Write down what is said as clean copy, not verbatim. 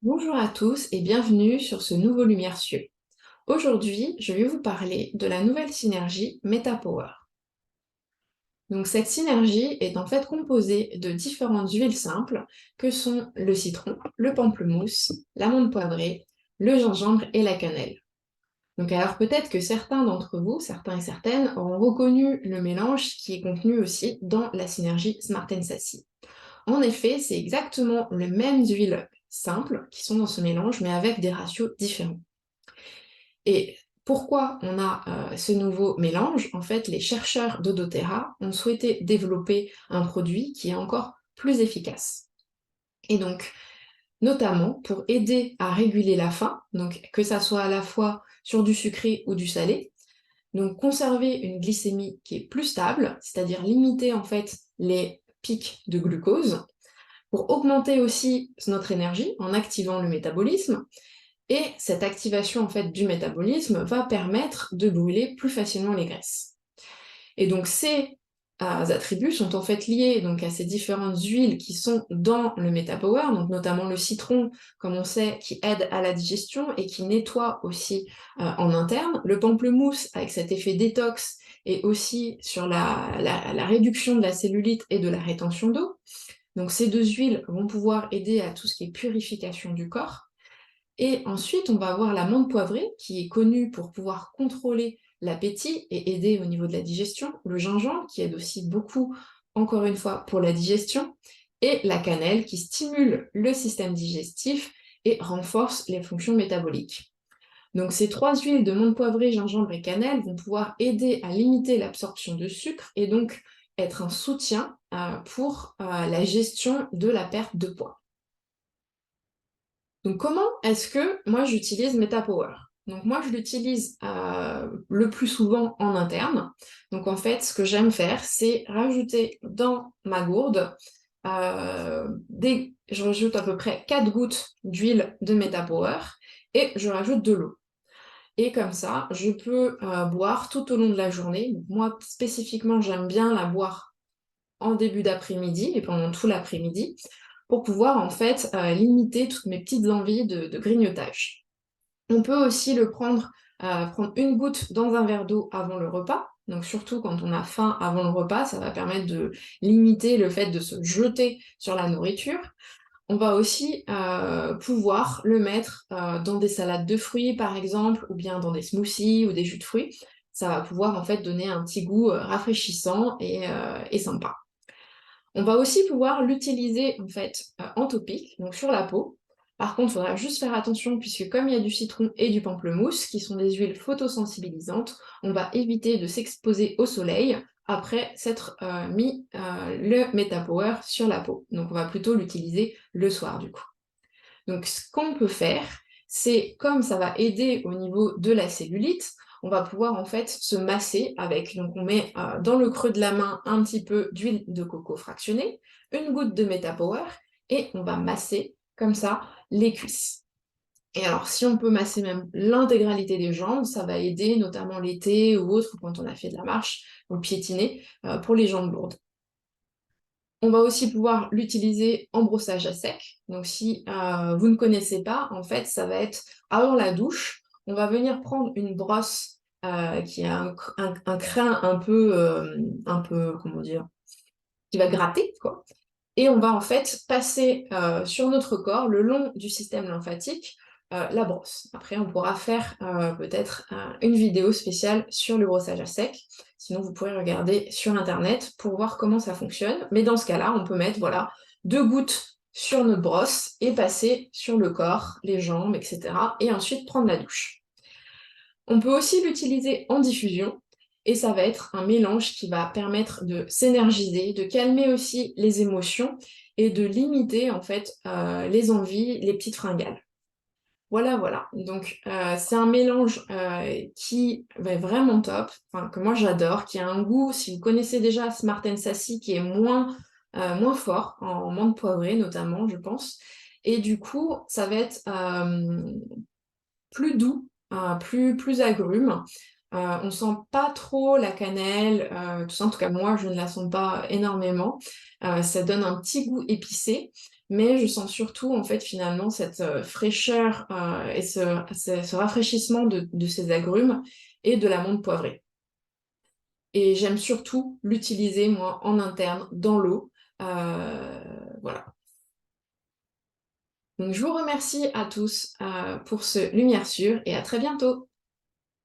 Bonjour à tous et bienvenue sur ce nouveau Lumière Cieux. Aujourd'hui, je vais vous parler de la nouvelle synergie MetaPower. Donc cette synergie est en fait composée de différentes huiles simples que sont le citron, le pamplemousse, l'amande poivrée, le gingembre et la cannelle. Donc alors peut-être que certains d'entre vous, certains et certaines, auront reconnu le mélange qui est contenu aussi dans la synergie Smart Sassy. En effet, c'est exactement les mêmes huiles simples qui sont dans ce mélange, mais avec des ratios différents. Et pourquoi on a ce nouveau mélange? En fait, les chercheurs de doTERRA ont souhaité développer un produit qui est encore plus efficace. Et donc, notamment pour aider à réguler la faim, donc que ça soit à la fois sur du sucré ou du salé, donc conserver une glycémie qui est plus stable, c'est-à-dire limiter en fait les pics de glucose, pour augmenter aussi notre énergie en activant le métabolisme. Et cette activation en fait du métabolisme va permettre de brûler plus facilement les graisses. Et donc ces attributs sont en fait liés donc, à ces différentes huiles qui sont dans le MetaPower, donc notamment le citron, comme on sait, qui aide à la digestion et qui nettoie aussi en interne, le pamplemousse avec cet effet détox et aussi sur la réduction de la cellulite et de la rétention d'eau. Donc ces deux huiles vont pouvoir aider à tout ce qui est purification du corps. Et ensuite, on va avoir la menthe poivrée, qui est connue pour pouvoir contrôler l'appétit et aider au niveau de la digestion, le gingembre, qui aide aussi beaucoup, encore une fois, pour la digestion, et la cannelle, qui stimule le système digestif et renforce les fonctions métaboliques. Donc ces trois huiles de menthe poivrée, gingembre et cannelle vont pouvoir aider à limiter l'absorption de sucre et donc être un soutien pour la gestion de la perte de poids. Donc comment est-ce que moi j'utilise MetaPower? Donc moi je l'utilise le plus souvent en interne. Donc en fait ce que j'aime faire c'est rajouter dans ma gourde, je rajoute à peu près 4 gouttes d'huile de MetaPower et je rajoute de l'eau. Et comme ça je peux boire tout au long de la journée. Donc, moi spécifiquement j'aime bien la boire en début d'après-midi et pendant tout l'après-midi pour pouvoir en fait limiter toutes mes petites envies de grignotage. On peut aussi le prendre une goutte dans un verre d'eau avant le repas, donc surtout quand on a faim avant le repas, ça va permettre de limiter le fait de se jeter sur la nourriture. On va aussi pouvoir le mettre dans des salades de fruits par exemple, ou bien dans des smoothies ou des jus de fruits. Ça va pouvoir en fait donner un petit goût rafraîchissant et sympa. On va aussi pouvoir l'utiliser en fait en topique, donc sur la peau. Par contre, il faudra juste faire attention puisque comme il y a du citron et du pamplemousse, qui sont des huiles photosensibilisantes, on va éviter de s'exposer au soleil après s'être mis le MetaPower sur la peau. Donc on va plutôt l'utiliser le soir du coup. Donc ce qu'on peut faire, c'est comme ça va aider au niveau de la cellulite, on va pouvoir en fait se masser avec, donc on met dans le creux de la main un petit peu d'huile de coco fractionnée, une goutte de MetaPower, et on va masser comme ça les cuisses. Et alors si on peut masser même l'intégralité des jambes, ça va aider notamment l'été ou autre quand on a fait de la marche ou piétiner pour les jambes lourdes. On va aussi pouvoir l'utiliser en brossage à sec. Donc si vous ne connaissez pas, en fait, ça va être avant la douche, on va venir prendre une brosse qui a un crin un peu, comment dire, qui va gratter, quoi. Et on va en fait passer sur notre corps, le long du système lymphatique, la brosse. Après, on pourra faire peut-être une vidéo spéciale sur le brossage à sec. Sinon, vous pourrez regarder sur Internet pour voir comment ça fonctionne. Mais dans ce cas-là, on peut mettre voilà, 2 gouttes sur notre brosse et passer sur le corps, les jambes, etc. Et ensuite prendre la douche. On peut aussi l'utiliser en diffusion, et ça va être un mélange qui va permettre de s'énergiser, de calmer aussi les émotions et de limiter en fait les envies, les petites fringales. Voilà, voilà. Donc c'est un mélange qui va être vraiment top, enfin, que moi j'adore, qui a un goût, si vous connaissez déjà Smart Sassy, qui est moins fort, en menthe poivrée notamment, je pense. Et du coup, ça va être plus doux, plus agrume. On sent pas trop la cannelle, tout ça, en tout cas moi je ne la sens pas énormément. Ça donne un petit goût épicé, mais je sens surtout en fait finalement cette fraîcheur et ce rafraîchissement de ces agrumes et de l'amande poivrée. Et j'aime surtout l'utiliser moi en interne dans l'eau. Voilà. Donc je vous remercie à tous pour ce Lumière Sûre et à très bientôt.